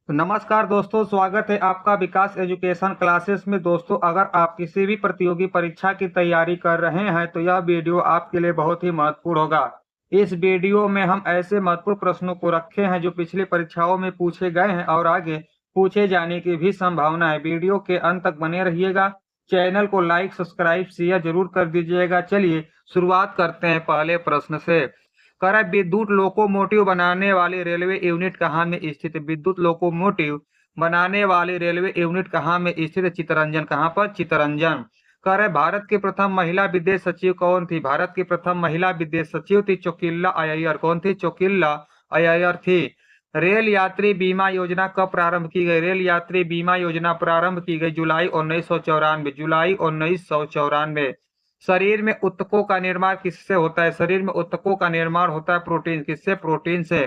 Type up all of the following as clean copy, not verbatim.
तो नमस्कार दोस्तों, स्वागत है आपका विकास एजुकेशन क्लासेस में। दोस्तों, अगर आप किसी भी प्रतियोगी परीक्षा की तैयारी कर रहे हैं तो यह वीडियो आपके लिए बहुत ही महत्वपूर्ण होगा। इस वीडियो में हम ऐसे महत्वपूर्ण प्रश्नों को रखे हैं जो पिछली परीक्षाओं में पूछे गए हैं और आगे पूछे जाने की भी संभावना है। वीडियो के अंत तक बने रहिएगा। चैनल को लाइक, सब्सक्राइब, शेयर जरूर कर दीजिएगा। चलिए शुरुआत करते हैं पहले प्रश्न से। कह रहा है विद्युत लोकोमोटिव बनाने वाली रेलवे यूनिट कहाँ में स्थित है? विद्युत लोकोमोटिव बनाने वाली रेलवे यूनिट कहाँ में स्थित है? चित्तरंजन। कहाँ पर? चित्तरंजन। कह रहे भारत की प्रथम महिला विदेश सचिव कौन थी? भारत की प्रथम महिला विदेश सचिव थी चोकिल्ला अय्यर। कौन थी? चोकिल्ला अय्यर थी। रेल यात्री बीमा योजना कब प्रारंभ की गई? रेल यात्री बीमा योजना प्रारंभ की गई जुलाई 1994। जुलाई 1994। शरीर में ऊतकों का निर्माण किससे होता है? शरीर में ऊतकों का निर्माण होता है प्रोटीन। किससे? प्रोटीन से।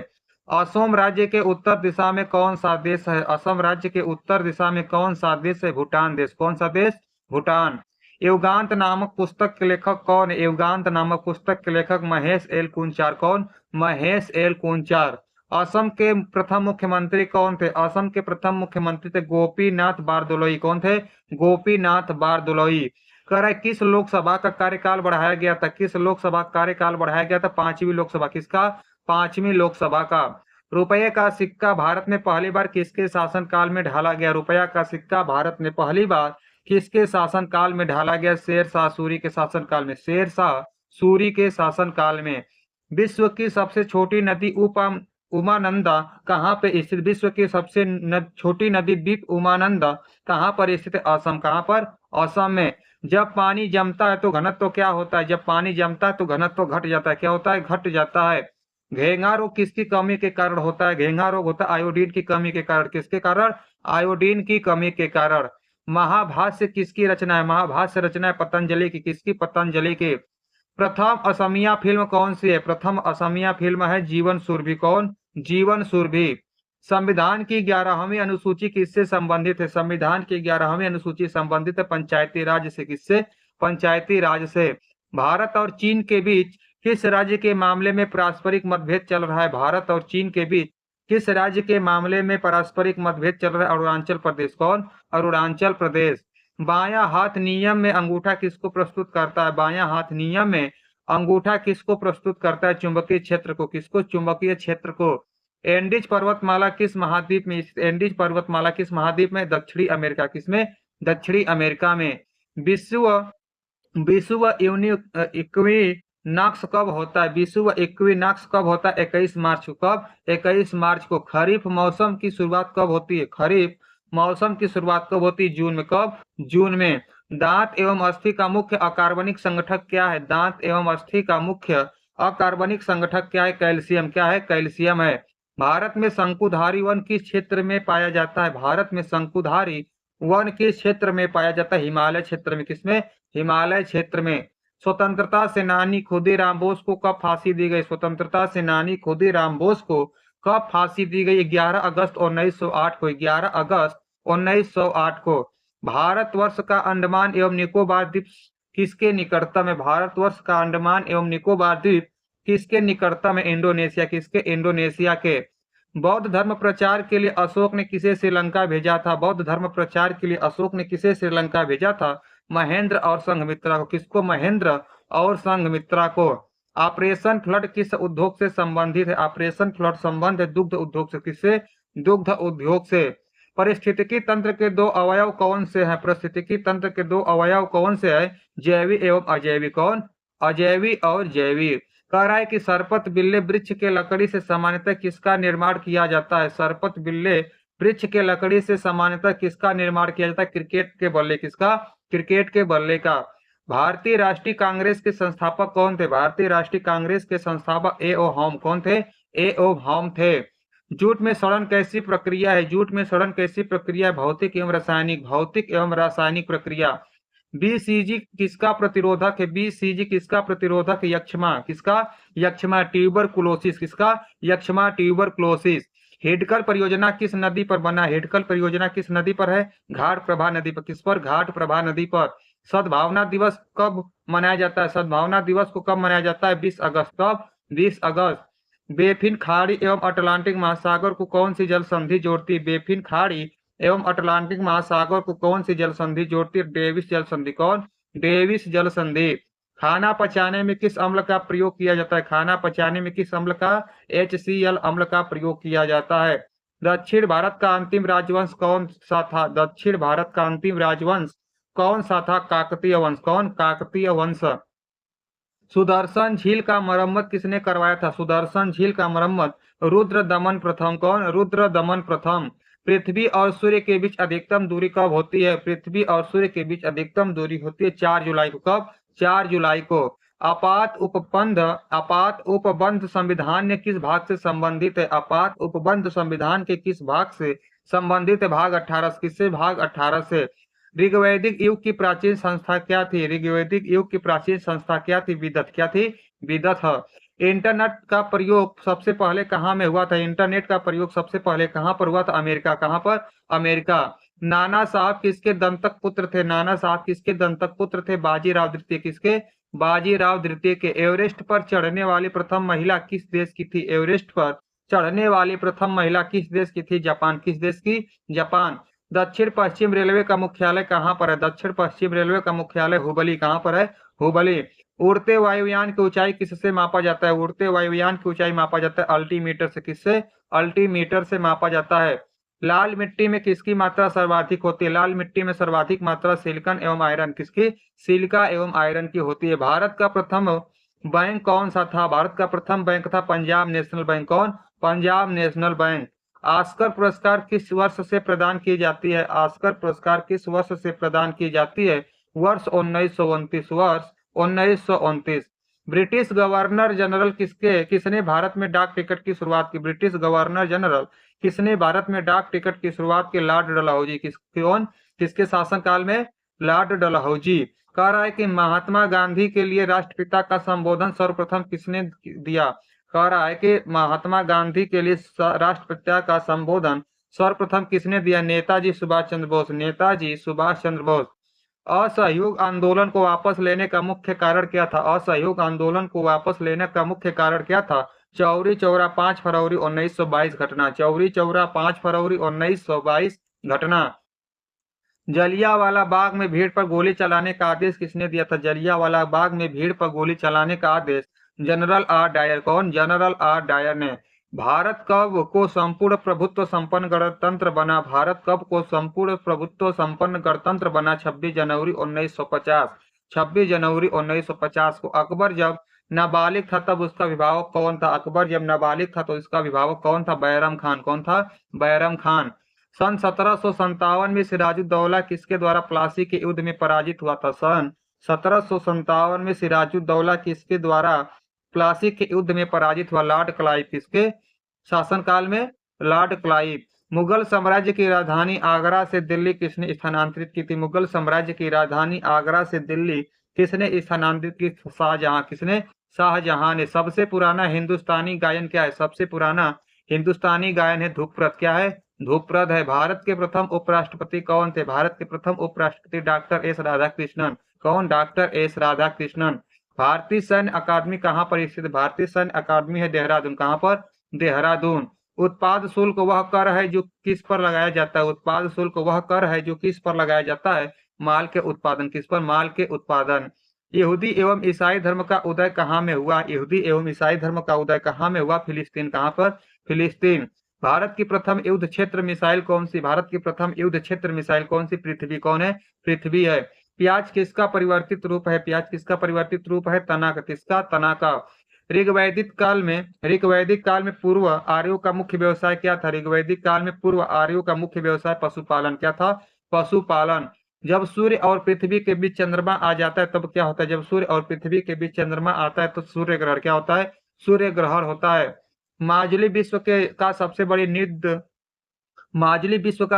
असम राज्य के उत्तर दिशा में कौन सा देश है? असम राज्य के उत्तर दिशा में कौन सा देश है? भूटान देश। कौन सा देश? भूटान। युगांत नामक पुस्तक के लेखक कौन है? युगांत नामक पुस्तक के लेखक महेश एल कुंचार। कौन? महेश एल कुंचार। असम के प्रथम मुख्यमंत्री कौन थे? असम के प्रथम मुख्यमंत्री थे गोपीनाथ बारदोलोई। कौन थे? गोपीनाथ बारदोलोई। कह रहा है किस लोकसभा का कार्यकाल बढ़ाया गया था? किस लोकसभा का कार्यकाल बढ़ाया गया था? पांचवी लोकसभा। किसका? पांचवी लोकसभा का। रुपये का सिक्का भारत में पहली बार किसके शासनकाल में ढाला गया? रुपया का सिक्का भारत में पहली बार किसके शासनकाल में ढाला गया? शेरशाह सूरी के शासनकाल में। शेरशाह सूरी के शासनकाल में। विश्व की सबसे छोटी नदी उमानंदा कहाँ पे स्थित? विश्व की सबसे छोटी नदी द्वीप उमानंदा कहाँ पर स्थित है? असम। कहाँ पर? असम में। जब पानी जमता है तो घनत्व क्या होता है? जब पानी जमता है तो घनत्व घट जाता है। क्या होता है? घट जाता है। घेंघा रोग किसकी कमी के कारण होता है? घेंघा रोग होता है आयोडीन की कमी के कारण। किसके कारण? आयोडीन की कमी के कारण। महाभाष्य किसकी रचना है? महाभाष्य रचना है पतंजलि की। किसकी? पतंजलि की। प्रथम असमिया फिल्म कौन सी है? प्रथम असमिया फिल्म है जीवन सुरभि। कौन? जीवन सुरभि। संविधान की 11वीं अनुसूची किससे संबंधित है? संविधान की 11वीं अनुसूची संबंधित है पंचायती राज से। किससे? पंचायती राज से। भारत और चीन के बीच किस राज्य के मामले में पारस्परिक मतभेद चल रहा है? भारत और चीन के बीच किस राज्य के मामले में पारस्परिक मतभेद चल रहा है? अरुणाचल प्रदेश। कौन? अरुणाचल प्रदेश। बायां हाथ नियम में अंगूठा किसको प्रस्तुत करता है? बायां हाथ नियम में अंगूठा किसको प्रस्तुत करता है? चुंबकीय क्षेत्र को। किसको? चुंबकीय क्षेत्र को। एंडीज पर्वतमाला किस महाद्वीप में? एंडीज पर्वतमाला किस महाद्वीप में? दक्षिणी अमेरिका। किसमें? दक्षिणी अमेरिका में। विश्व विश्व इक्विनॉक्स कब होता है? विश्व इक्विनॉक्स कब होता है? 21 मार्च को। कब? 21 मार्च को। खरीफ मौसम की शुरुआत कब होती है? खरीफ मौसम की शुरुआत कब होती है? जून में। कब? जून में। दांत एवं अस्थि का मुख्य अकार्बनिक संगठक क्या है? दांत एवं अस्थि का मुख्य अकार्बनिक संगठक क्या है? कैल्शियम। क्या है? कैल्शियम है। भारत में शंकुधारी वन किस क्षेत्र में पाया जाता है? भारत में शंकुधारी वन किस क्षेत्र में पाया जाता है? हिमालय क्षेत्र में। किसमें? हिमालय क्षेत्र में। स्वतंत्रता सेनानी खुदीराम बोस को कब फांसी दी गई? स्वतंत्रता सेनानी खुदीराम बोस को कब फांसी दी गई? 11 अगस्त 1908 को। 11 अगस्त 1908 को। भारतवर्ष का अंडमान एवं निकोबार द्वीप किसके निकटतम है? भारतवर्ष का अंडमान एवं निकोबार द्वीप किसके निकटतम है? इंडोनेशिया। किसके? इंडोनेशिया के। बौद्ध धर्म प्रचार के लिए अशोक ने किसे श्रीलंका भेजा था? बौद्ध धर्म प्रचार के लिए अशोक ने किसे श्रीलंका भेजा था? महेंद्र और संघमित्रा को। किसको? महेंद्र और संघमित्रा को। ऑपरेशन फ्लड किस उद्योग से संबंधित है? ऑपरेशन फ्लड संबंध है दुग्ध उद्योग से। किससे? दुग्ध उद्योग से। परिस्थितिकी तंत्र के दो अवयव कौन से हैं? परिस्थितिकी तंत्र के दो अवयव कौन से हैं? जैवी एवं अजैवी। कौन? अजैवी और जैवी। कह रहा है कि सरपत बिल्ले वृक्ष के लकड़ी से सामान्यतः किसका निर्माण किया जाता है? सरपत बिल्ले वृक्ष के लकड़ी से सामान्यतः किसका निर्माण किया जाता है? क्रिकेट के बल्ले। किसका? क्रिकेट के बल्ले का। भारतीय राष्ट्रीय कांग्रेस के संस्थापक कौन थे? भारतीय राष्ट्रीय कांग्रेस के संस्थापक ए ओ हॉम। कौन थे? ए ओ हॉम थे। जूट में सड़न कैसी प्रक्रिया है? जूट में सड़न कैसी प्रक्रिया है? भौतिक एवं रासायनिक। भौतिक एवं रासायनिक प्रक्रिया। बीसीजी किसका प्रतिरोधक है? बीसीजी किसका प्रतिरोधक है? यक्ष्मा। किसका? यक्ष्मा। ट्यूबरकुलोसिस। किसका? यक्ष्मा ट्यूबरकुलोसिस। हिडकल परियोजना किस नदी पर बना? हिडकल परियोजना किस नदी पर है? घाट प्रभा नदी पर। किस पर? घाट प्रभा नदी पर। सद्भावना दिवस कब मनाया जाता है? सद्भावना दिवस को कब मनाया जाता है? 20 अगस्त। कब? 20 अगस्त। बेफिन खाड़ी एवं अटलांटिक महासागर को कौन सी जल संधि जोड़ती है? बेफिन खाड़ी एवं अटलांटिक महासागर को कौन सी जल संधि जोड़ती है? डेविस जल संधि। कौन? डेविस जल संधि। खाना पचाने में किस अम्ल का प्रयोग किया जाता है? खाना पचाने में किस अम्ल का? HCl अम्ल का प्रयोग किया जाता है। दक्षिण भारत का अंतिम राजवंश कौन सा था? दक्षिण भारत का अंतिम राजवंश कौन सा था? काकतीय वंश। कौन? काकतीय वंश। सुदर्शन झील का मरम्मत किसने करवाया था? सुदर्शन झील का मरम्मत रुद्रदमन प्रथम। कौन? रुद्रदमन प्रथम। पृथ्वी और सूर्य के बीच अधिकतम दूरी कब होती है? पृथ्वी और सूर्य के बीच अधिकतम दूरी होती है 4 जुलाई को। कब? 4 जुलाई को। आपात उपबंध संविधान ने किस भाग से संबंधित है? आपात उपबंध संविधान के किस भाग से संबंधित है? भाग 18 से। किससे? भाग 18 से। ऋग्वैदिक युग की प्राचीन संस्था क्या थी? ऋग्वैदिक युग की प्राचीन संस्था क्या थी? विदत। क्या थी? विदत। इंटरनेट का प्रयोग सबसे पहले कहाँ में हुआ था? इंटरनेट का प्रयोग सबसे पहले कहाँ पर हुआ था? अमेरिका। कहाँ पर? अमेरिका। नाना साहब किसके दंतक पुत्र थे? नाना साहब किसके दंतक पुत्र थे? बाजीराव द्वितीय। किसके? बाजीराव द्वितीय के। एवरेस्ट पर चढ़ने वाली प्रथम महिला किस देश की थी? एवरेस्ट पर चढ़ने वाली प्रथम महिला किस देश की थी? जापान। किस देश की? जापान। दक्षिण पश्चिम रेलवे का मुख्यालय कहाँ पर है? दक्षिण पश्चिम रेलवे का मुख्यालय हुबली। कहाँ पर है? हुबली। उड़ते वायुयान की ऊंचाई किससे मापा जाता है? उड़ते वायुयान की ऊंचाई मापा जाता है अल्टीमीटर से। किससे? अल्टीमीटर से मापा जाता है। लाल मिट्टी में किसकी मात्रा सर्वाधिक होती है? लाल मिट्टी में सर्वाधिक मात्रा सिलिकॉन एवं आयरन। किसकी? सिलिका एवं आयरन की होती है। भारत का प्रथम बैंक कौन सा था? भारत का प्रथम बैंक था पंजाब नेशनल बैंक। कौन? Punjab national bank. ऑस्कर पुरस्कार किस वर्ष से प्रदान की जाती है? ऑस्कर पुरस्कार किस वर्ष से प्रदान की जाती है? वर्ष 1929। वर्ष 1929। ब्रिटिश गवर्नर जनरल किसने भारत में डाक टिकट की शुरुआत की? ब्रिटिश गवर्नर जनरल किसने भारत में डाक टिकट की शुरुआत की? लॉर्ड डलहौजी। कौन? किसके शासनकाल में? लॉर्ड डलहौजी। कह रहा है कि महात्मा गांधी के लिए राष्ट्रपिता का संबोधन सर्वप्रथम किसने दिया? कह रहा है कि महात्मा गांधी के लिए राष्ट्रपिता का संबोधन सर्वप्रथम किसने दिया? नेताजी सुभाष चंद्र बोस। नेताजी सुभाष चंद्र बोस। असहयोग आंदोलन को वापस लेने का मुख्य कारण क्या था? असहयोग आंदोलन को वापस लेने का मुख्य कारण क्या था? चौरी चौरा 5 फरवरी 1922 घटना। चौरी चौरा 5 फरवरी 1922 घटना। जलियांवाला बाग में भीड़ पर गोली चलाने का आदेश किसने दिया था? जलियांवाला बाग में भीड़ पर गोली चलाने का आदेश जनरल आर डायर। कौन? जनरल आर डायर ने। भारत कब को संपूर्ण प्रभुत्व संपन्न गणतंत्र बना? भारत कब को संपूर्ण प्रभुत्व संपन्न गणतंत्र बना? 26 जनवरी 1950। 26 जनवरी 1950 को। अकबर जब नाबालिग था तब उसका अभिभावक कौन था? अकबर जब नाबालिग था तो इसका अभिभावक कौन था? बैरम खान। कौन था? बैरम खान। सन 1757 में सिराजुद्दौला किसके द्वारा प्लासी के युद्ध में पराजित हुआ था? सन 1757 में सिराजुद्दौला किसके द्वारा प्लासी के युद्ध में पराजित हुआ? Lord Clive. किसके शासनकाल में? Lord Clive. मुगल साम्राज्य की राजधानी आगरा से दिल्ली किसने स्थानांतरित की थी? मुगल साम्राज्य की राजधानी आगरा से दिल्ली किसने स्थानांतरित की? शाहजहां। किसने? शाहजहां ने। सबसे पुराना हिंदुस्तानी गायन क्या है? सबसे पुराना हिंदुस्तानी गायन है ध्रुपद। क्या है? ध्रुपद है। भारत के प्रथम उपराष्ट्रपति कौन थे? भारत के प्रथम उपराष्ट्रपति डॉक्टर एस राधाकृष्णन। कौन? Doctor S Radhakrishnan. भारतीय सैन्य अकादमी कहाँ पर स्थित? भारतीय सैन्य अकादमी है देहरादून। कहाँ पर? देहरादून। उत्पाद शुल्क वह कर है जो किस पर लगाया जाता है? उत्पाद शुल्क वह कर है जो किस पर लगाया जाता है? माल के उत्पादन। किस पर? माल के उत्पादन। यहूदी एवं ईसाई धर्म का उदय कहाँ में हुआ? यहूदी एवं ईसाई धर्म का उदय कहाँ में हुआ? फिलिस्तीन। कहाँ पर? फिलिस्तीन। भारत की प्रथम युद्ध क्षेत्र मिसाइल कौन सी? भारत की प्रथम युद्ध क्षेत्र मिसाइल कौन सी? पृथ्वी। कौन है? पृथ्वी है। प्याज किसका परिवर्तित रूप है? प्याज किसका परिवर्तित रूप है? तना का। किसका? तना का। ऋग्वैदिक काल में पूर्व आर्यों का मुख्य व्यवसाय क्या था? ऋग्वैदिक काल में पूर्व आर्यों का मुख्य व्यवसाय पशुपालन। क्या था? पशुपालन। जब सूर्य और पृथ्वी के बीच चंद्रमा आ जाता है तब क्या होता है? जब सूर्य और पृथ्वी के बीच चंद्रमा आता है तो सूर्य ग्रहण क्या होता है? सूर्य ग्रहण होता है। माजुली विश्व का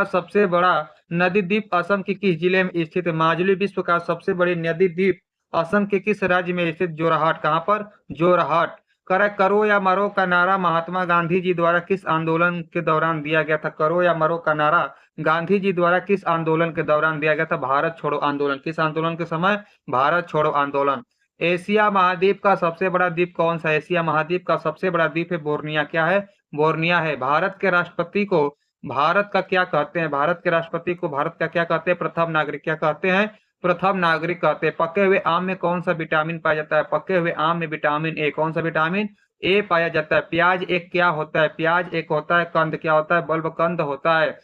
सबसे बड़ा नदी द्वीप असम के किस जिले में स्थित है? माजुली विश्व का सबसे बड़ी नदी द्वीप असम के किस राज्य में स्थित? जोरहाट। कहाँ पर? जोरहाट। करो या मरो का नारा महात्मा गांधी जी द्वारा किस आंदोलन के दौरान दिया गया था? करो या मरो का नारा गांधी जी द्वारा किस आंदोलन के दौरान दिया गया था? भारत छोड़ो आंदोलन। किस आंदोलन के समय? भारत छोड़ो आंदोलन। एशिया महाद्वीप का सबसे बड़ा द्वीप कौन सा है? एशिया महाद्वीप का सबसे बड़ा द्वीप है बोर्निया। क्या है? बोर्निया है। भारत के राष्ट्रपति को भारत का क्या कहते हैं? भारत के राष्ट्रपति को भारत का क्या कहते हैं? प्रथम नागरिक। क्या कहते हैं? प्रथम नागरिक कहते हैं। पके हुए आम में कौन सा विटामिन पाया जाता है? पके हुए आम में विटामिन ए। कौन सा विटामिन? ए पाया जाता है। प्याज एक क्या होता है? प्याज एक होता है कंद। क्या होता है? बल्ब कंद होता है।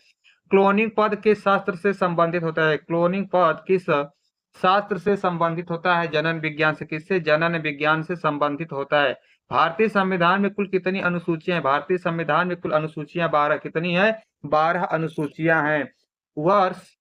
क्लोनिंग पद किस शास्त्र से संबंधित होता है? क्लोनिंग पद किस शास्त्र से संबंधित होता है? जनन विज्ञान से। किससे? जनन विज्ञान से संबंधित होता है। भारतीय संविधान में कुल कितनी अनुसूचियां हैं? भारतीय संविधान में कुल अनुसूचियां 12। कितनी है? 12 अनुसूचियां हैं। वर्ष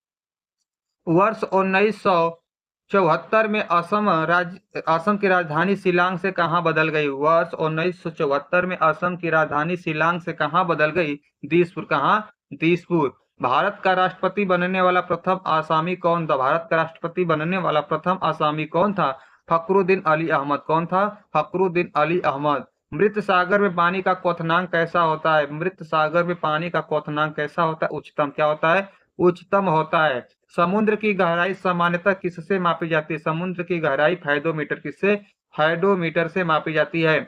वर्ष 1974 में असम की राजधानी शिलांग से कहां बदल गई? वर्ष 1974 में असम की राजधानी शिलांग से कहां बदल गई? दिसपुर। कहां? दिसपुर। भारत का राष्ट्रपति बनने वाला प्रथम आसामी कौन था? भारत का राष्ट्रपति बनने वाला प्रथम आसामी कौन था? फखरुद्दीन अली अहमद। कौन था? फखरुद्दीन अली अहमद। मृत सागर में पानी का क्वथनांक कैसा होता है? मृत सागर में पानी का क्वथनांक कैसा होता है? उच्चतम। क्या होता है? उच्चतम होता है। समुद्र की गहराई सामान्यतः किससे मापी जाती है? समुद्र की गहराई फाइडोमीटर। किससे? फाइडोमीटर से मापी जाती है।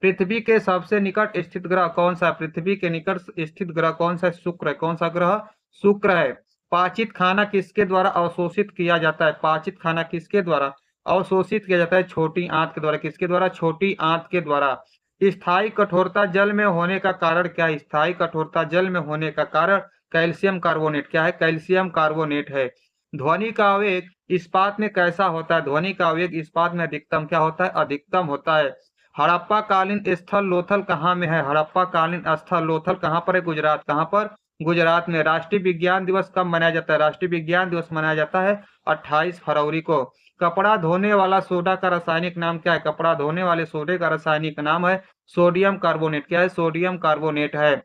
पृथ्वी के सबसे निकट स्थित ग्रह कौन सा? पृथ्वी के निकट स्थित ग्रह कौन सा? शुक्र है। कौन सा ग्रह? शुक्र है। पाचित खाना किसके द्वारा अवशोषित किया जाता है? पाचित खाना किसके द्वारा अवशोषित किया जाता है? छोटी आंत के द्वारा। किसके द्वारा? छोटी आंत के द्वारा। स्थायी कठोरता जल में होने का कारण क्या है? स्थायी कठोरता जल में होने का कारण कैल्शियम कार्बोनेट। क्या है? कैल्शियम कार्बोनेट है। ध्वनि का आवेग इस्पात में कैसा होता है? ध्वनि का आवेग इस्पात में अधिकतम क्या होता है? अधिकतम होता है। हड़प्पा कालीन स्थल लोथल कहाँ में है? हड़प्पा कालीन स्थल लोथल कहाँ पर है? गुजरात। कहाँ पर? गुजरात में। राष्ट्रीय विज्ञान दिवस कब मनाया जाता है? राष्ट्रीय विज्ञान दिवस मनाया जाता है 28 फरवरी को। कपड़ा धोने वाला सोडा का रासायनिक नाम क्या है? कपड़ा धोने वाले सोडे का रासायनिक नाम है सोडियम कार्बोनेट। क्या है? सोडियम कार्बोनेट है।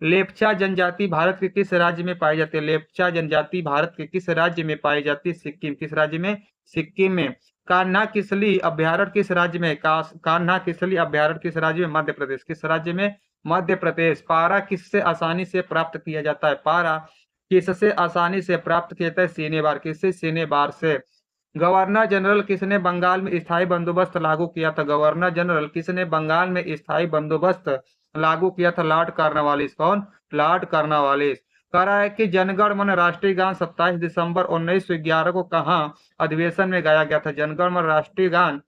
लेप्चा जनजाति भारत के किस राज्य में पाई जाती है? लेप्चा जनजाति भारत के किस राज्य में पाई जाती है? सिक्किम। किस राज्य में? सिक्किम में। कान्हा किसली अभ्यारण्य किस राज्य में? कान्हा किसली अभ्यारण्य किस राज्य में? मध्य प्रदेश। किस राज्य में? मध्य प्रदेश। पारा किससे आसानी से प्राप्त किया जाता है? पारा किससे आसानी से प्राप्त किया जाता है? सीनेबार। किससे? सीनेबार से। गवर्नर जनरल किसने बंगाल में स्थायी बंदोबस्त लागू किया था? गवर्नर जनरल किसने बंगाल में स्थायी बंदोबस्त लागू किया था? Lord Cornwallis. कौन? Lord Cornwallis. कह रहा है कि जनगण मन राष्ट्रीय गान 27 दिसंबर 1911 को कहां अधिवेशन में गाया गया था? जनगण मन राष्ट्रीय गान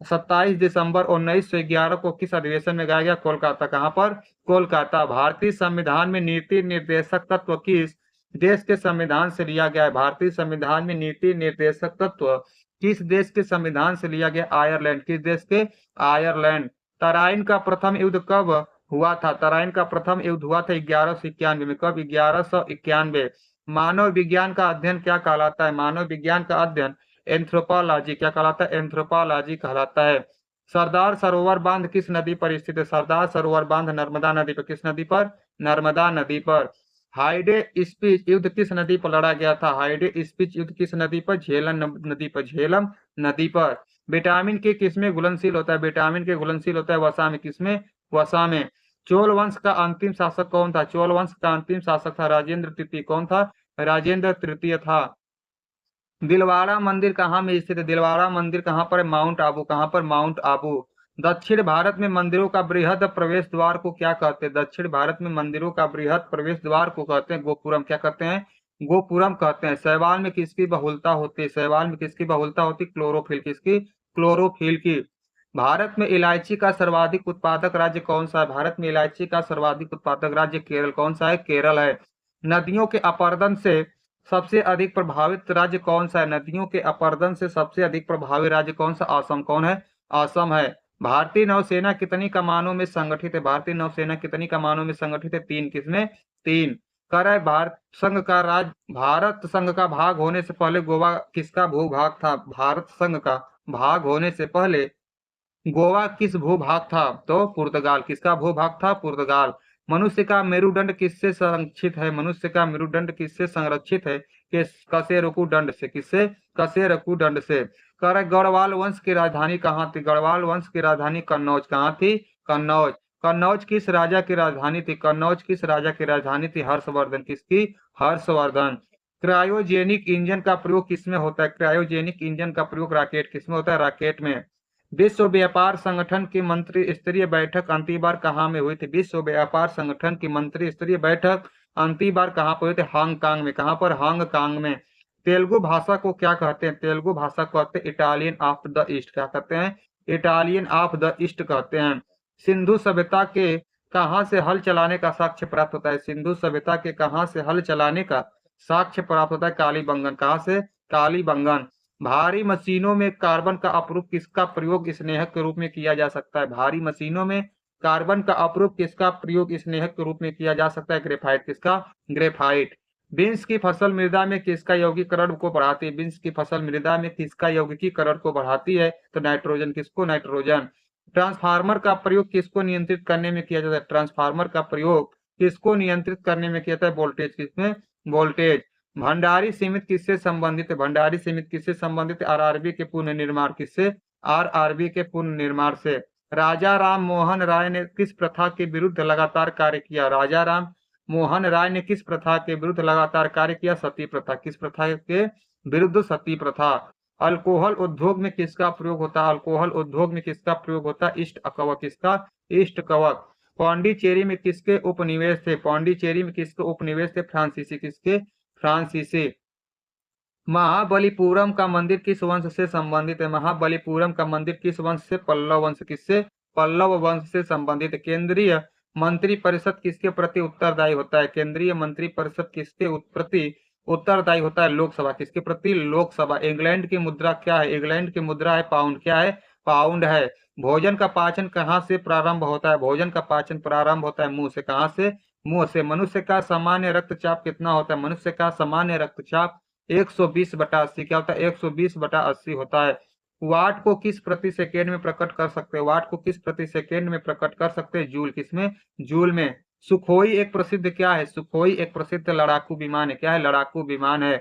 27 दिसंबर 1911 को किस अधिवेशन में गाया गया? कोलकाता। कहां पर? कोलकाता। भारतीय संविधान में नीति निर्देशक तत्व किस देश के संविधान से लिया गया है? भारतीय संविधान में नीति निर्देशक तत्व किस देश के संविधान से लिया गया? आयरलैंड। किस देश के? आयरलैंड। तराइन का प्रथम युद्ध कब हुआ था? तराइन का प्रथम युद्ध हुआ था 1191 में। कब? 1191। मानव विज्ञान का अध्ययन क्या कहलाता है? मानव विज्ञान का अध्ययन एंथ्रोपोलॉजी। क्या कहलाता है? एंथ्रोपोलॉजी कहलाता है। सरदार सरोवर बांध किस नदी पर स्थित है? सरदार सरोवर बांध नर्मदा नदी पर। किस नदी पर? नर्मदा नदी पर। हाइडे स्पीच युद्ध किस नदी पर लड़ा गया था? हाइडे स्पीच युद्ध किस नदी पर? झेलम नदी पर। झेलम नदी पर। विटामिन के किसमें घुलनशील होता है? विटामिन के घुलनशील होता है वसा में। किसमें? वसा में। चोल वंश का अंतिम शासक कौन था? चोल वंश का अंतिम शासक था राजेंद्र तृतीय। कौन था? राजेंद्र तृतीय था। दिलवाड़ा मंदिर कहाँ में स्थित है? दिलवाड़ा मंदिर कहाँ पर है? माउंट आबू। कहाँ पर? माउंट आबू। दक्षिण भारत में मंदिरों का बृहद प्रवेश द्वार को क्या कहते हैं? दक्षिण भारत में मंदिरों का बृहद प्रवेश द्वार को कहते हैं गोपुरम। क्या कहते हैं? गोपुरम कहते हैं। शैवाल में किसकी बहुलता होती है? शैवाल में किसकी बहुलता होती है? क्लोरोफिल। किसकी? क्लोरोफिल की। भारत में इलायची का सर्वाधिक उत्पादक राज्य कौन सा है? भारत में इलायची का सर्वाधिक उत्पादक राज्य केरल। कौन सा है? केरल है। नदियों के अपरदन से सबसे अधिक प्रभावित राज्य कौन सा है? नदियों के अपरदन से सबसे अधिक प्रभावित राज्य कौन सा? असम। कौन है? असम है। भारतीय नौसेना कितनी कमानों में संगठित है? भारतीय नौसेना कितनी कमानों में संगठित है? 3। किसमें? 3। कह रहा है भारत संघ का भाग होने से पहले गोवा किसका भूभाग था? भारत संघ का भाग होने से पहले गोवा किस भूभाग था? तो पुर्तगाल। किसका भूभाग था? पुर्तगाल। मनुष्य का मेरुदंड किससे संरक्षित है? मनुष्य का मेरुदंड किससे संरक्षित है? कशेरुकी दंड से। किससे? कशेरुकी दंड से। कह रहा है गढ़वाल वंश की राजधानी कहाँ थी? गढ़वाल वंश की राजधानी कन्नौज। कहाँ थी? कन्नौज। कन्नौज किस राजा की राजधानी थी? कन्नौज किस राजा की राजधानी थी? हर्षवर्धन। किसकी? हर्षवर्धन। क्रायोजेनिक इंजन का प्रयोग किसमें होता है? क्रायोजेनिक इंजन का प्रयोग रॉकेट। किसमें होता है? रॉकेट में। विश्व व्यापार संगठन की मंत्री स्तरीय बैठक अंतिम बार कहाँ में हुई थी? विश्व व्यापार संगठन की मंत्री स्तरीय बैठक अंतिम बार कहाँ पर हुई थी? हांगकांग में। कहाँ पर? हांगकांग में। तेलुगु भाषा को क्या कहते हैं? तेलुगु भाषा को कहते हैं इटालियन ऑफ द ईस्ट। क्या कहते हैं? इटालियन ऑफ द ईस्ट कहते हैं। सिंधु सभ्यता के कहाँ से हल चलाने का साक्ष्य प्राप्त होता है? सिंधु सभ्यता के कहाँ से हल चलाने का साक्ष्य प्राप्त होता है? कालीबंगन। कहाँ से? कालीबंगन। भारी मशीनों में कार्बन का अपरूप किसका प्रयोग स्नेहक के रूप में किया जा सकता है? भारी मशीनों में कार्बन का अपरूप किसका प्रयोग स्नेहक के रूप में किया जा सकता है? ग्रेफाइट। किसका? ग्रेफाइट। बीन्स की फसल मृदा में किसका यौगिकीकरण को बढ़ाती है? बीन्स की फसल मृदा में किसका यौगिकीकरण को बढ़ाती है? तो नाइट्रोजन। किसको? नाइट्रोजन। ट्रांसफार्मर का प्रयोग किसको नियंत्रित करने में किया जाता है? ट्रांसफार्मर का प्रयोग किसको नियंत्रित करने में किया जाता है? वोल्टेज। किसमें? वोल्टेज। भंडारी समिति किससे संबंधित है? भंडारी समिति किससे संबंधित है? आरआरबी के पुनर्निर्माण। किससे? आरआरबी के पुनर्निर्माण से। राजा राम मोहन राय ने किस प्रथा के विरुद्ध लगातार कार्य किया? राजा राम मोहन राय ने किस प्रथा के विरुद्ध लगातार कार्य किया? सती प्रथा। किस प्रथा के विरुद्ध? सती प्रथा। अल्कोहल उद्योग में किसका प्रयोग होता है? अल्कोहल उद्योग में किसका प्रयोग होता है? ईस्ट कवक। किसका? ईस्ट कवक। पांडिचेरी में किसके उपनिवेश थे? पांडिचेरी में किसके उपनिवेश थे? फ्रांसीसी। किसके? फ्रांसीसी। महाबलीपुरम का मंदिर किस वंश से संबंधित है? महाबलीपुरम का मंदिर किस वंश से? पल्लव वंश। किससे? पल्लव वंश से संबंधित है। केंद्रीय मंत्री परिषद किसके प्रति उत्तरदायी होता है? केंद्रीय मंत्री परिषद किसके प्रति उत्तरदायी होता है? लोकसभा। किसके प्रति? लोकसभा। इंग्लैंड की मुद्रा क्या है? इंग्लैंड की मुद्रा है पाउंड। क्या है? पाउंड है। भोजन का पाचन कहाँ से प्रारंभ होता है? भोजन का पाचन प्रारंभ होता है मुंह से। कहाँ से? मुंह से। मनुष्य का सामान्य रक्तचाप कितना होता है? मनुष्य का सामान्य रक्तचाप 120/80। क्या होता है? 120/80 होता है। वाट को किस प्रति सेकेंड में प्रकट कर सकते हैं? वाट को किस प्रति सेकेंड में प्रकट कर सकते हैं? जूल। किसमें? जूल में। सुखोई एक प्रसिद्ध क्या है? सुखोई एक प्रसिद्ध लड़ाकू विमान है। क्या है? लड़ाकू विमान है।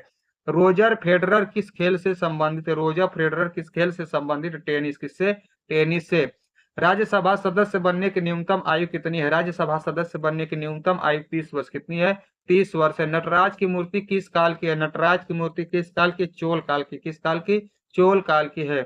रोजर फेडरर किस खेल से संबंधित है? रोजर फेडरर किस खेल से संबंधित? टेनिस। किससे? टेनिस से। राज्यसभा सदस्य बनने की न्यूनतम आयु कितनी है? राज्यसभा सदस्य बनने की न्यूनतम आयु 30 वर्ष। कितनी है? 30 वर्ष है। नटराज की मूर्ति किस काल की है? नटराज की मूर्ति किस काल की? चोल काल की। किस काल की? चोल काल की है।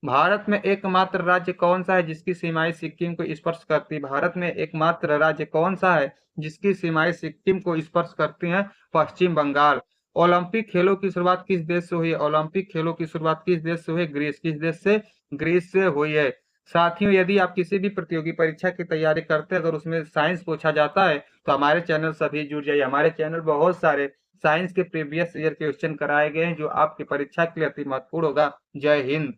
भारत में एकमात्र राज्य कौन सा है जिसकी सीमाएं सिक्किम को स्पर्श करती है? भारत में एकमात्र राज्य कौन सा है जिसकी सीमाएं सिक्किम को स्पर्श करती हैं? पश्चिम बंगाल। ओलंपिक खेलों की शुरुआत किस देश से हुई है? ओलंपिक खेलों की शुरुआत किस देश से हुई है? ग्रीस। किस देश से? ग्रीस से हुई है। साथियों, यदि आप किसी भी प्रतियोगी परीक्षा की तैयारी करते हैं, अगर उसमें साइंस पूछा जाता है तो हमारे चैनल सभी जुड़ जाइए। हमारे चैनल बहुत सारे साइंस के प्रीवियस ईयर क्वेश्चन कराए गए हैं जो आपकी परीक्षा के लिए अति महत्वपूर्ण होगा। जय हिंद।